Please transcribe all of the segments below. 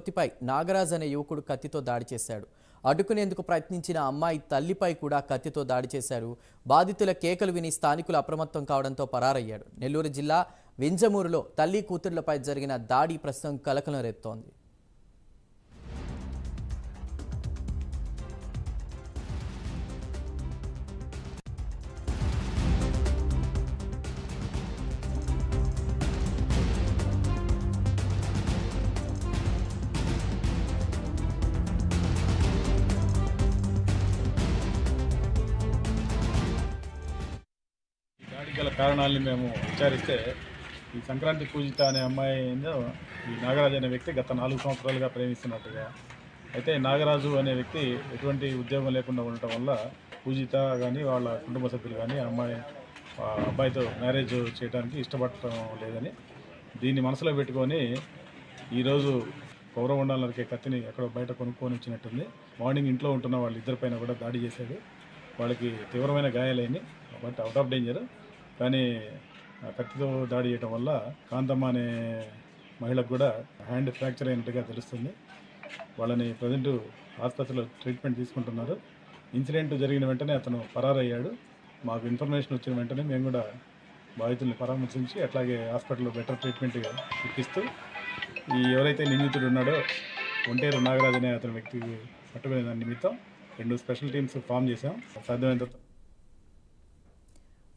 తొత్తిపై నాగరాజ్ అనే యువకుడు కత్తితో దాడి చేశాడు. అడ్డుకునేందుకు ప్రయత్నించిన అమ్మాయి తల్లిపై కూడా కత్తితో దాడి చేశారు. బాధితుల కేకలు విని స్థానికులు అప్రమత్తం కావడంతో పరారయ్యాడు. నెల్లూరు జిల్లా వింజమూరులో తల్లి కూతుళ్లపై జరిగిన దాడి ప్రస్తుతం కలకలం రేపుతోంది. గల కారణాలని మేము విచారిస్తే ఈ సంక్రాంతి పూజిత అనే అమ్మాయి ఈ నాగరాజు అనే వ్యక్తి గత 4 సంవత్సరాలుగా ప్రేమిస్తున్నట్టుగా, అయితే నాగరాజు అనే వ్యక్తి ఎటువంటి ఉద్యోగం లేకుండా ఉండటం వల్ల పూజిత కానీ వాళ్ళ కుటుంబ సభ్యులు కానీ అబ్బాయితో మ్యారేజ్ చేయడానికి ఇష్టపడటం లేదని దీన్ని మనసులో పెట్టుకొని ఈరోజు పౌరవండాల నరికే కత్తిని ఎక్కడో బయట కొనుక్కొని వచ్చినట్టుంది. మార్నింగ్ ఇంట్లో ఉంటున్న వాళ్ళ ఇద్దరిపైన కూడా దాడి చేశాడు. వాళ్ళకి తీవ్రమైన గాయాలైనవి, బట్ అవుట్ ఆఫ్ డేంజర్. కానీ కత్తితో దాడి చేయడం వల్ల కాంతమ్మ అనే మహిళకు కూడా హ్యాండ్ ఫ్రాక్చర్ అయినట్టుగా తెలుస్తుంది. వాళ్ళని ప్రజెంట్ ఆసుపత్రిలో ట్రీట్మెంట్ తీసుకుంటున్నారు. ఇన్సిడెంట్ జరిగిన వెంటనే అతను పరారయ్యాడు. మాకు ఇన్ఫర్మేషన్ వచ్చిన వెంటనే మేము కూడా బాధితుల్ని పరామర్శించి అట్లాగే హాస్పిటల్లో బెటర్ ట్రీట్మెంట్ ఇప్పిస్తూ ఎవరైతే నిందితుడు ఉన్నాడో ఒంటేరు నాగరాజు అనే అతని వ్యక్తికి పట్టుకునే దాని నిమిత్తం 2 స్పెషల్ టీమ్స్ ఫామ్ చేశాం. సాధ్యమైనంత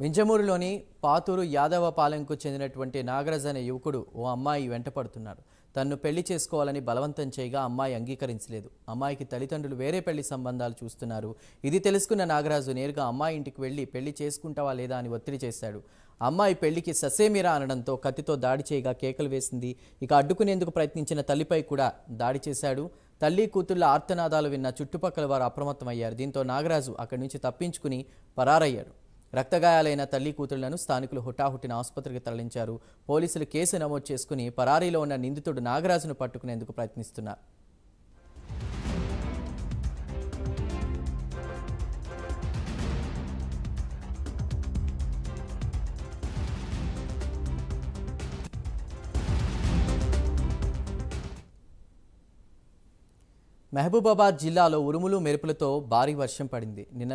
వింజమూరులోని పాతూరు యాదవపాలెంకు చెందినటువంటి నాగరాజ్ అనే యువకుడు ఓ అమ్మాయి వెంటపడుతున్నాడు. తన్ను పెళ్లి చేసుకోవాలని బలవంతం చేయగా అమ్మాయి అంగీకరించలేదు. అమ్మాయికి తల్లిదండ్రులు వేరే పెళ్లి సంబంధాలు చూస్తున్నారు. ఇది తెలుసుకున్న నాగరాజు నేరుగా అమ్మాయి ఇంటికి వెళ్లి పెళ్లి చేసుకుంటావా లేదా అని ఒత్తిడి చేశాడు. అమ్మాయి పెళ్లికి ససేమిరా అనడంతో కత్తితో దాడి చేయగా కేకలు వేసింది. ఇక అడ్డుకునేందుకు ప్రయత్నించిన తల్లిపై కూడా దాడి చేశాడు. తల్లి కూతుళ్ల ఆర్తనాదాలు విన్న చుట్టుపక్కల వారు అప్రమత్తమయ్యారు. దీంతో నాగరాజు అక్కడి నుంచి తప్పించుకుని పరారయ్యాడు. రక్తగాయాలైన తల్లి కూతుళ్లను స్థానికులు హుటాహుటిన ఆసుపత్రికి తరలించారు. పోలీసులు కేసు నమోదు చేసుకుని పరారీలో ఉన్న నిందితుడు నాగరాజును పట్టుకునేందుకు ప్రయత్నిస్తున్నారు. మహబూబాబాద్ జిల్లాలో ఉరుములు మెరుపులతో భారీ వర్షం పడింది. నిన్న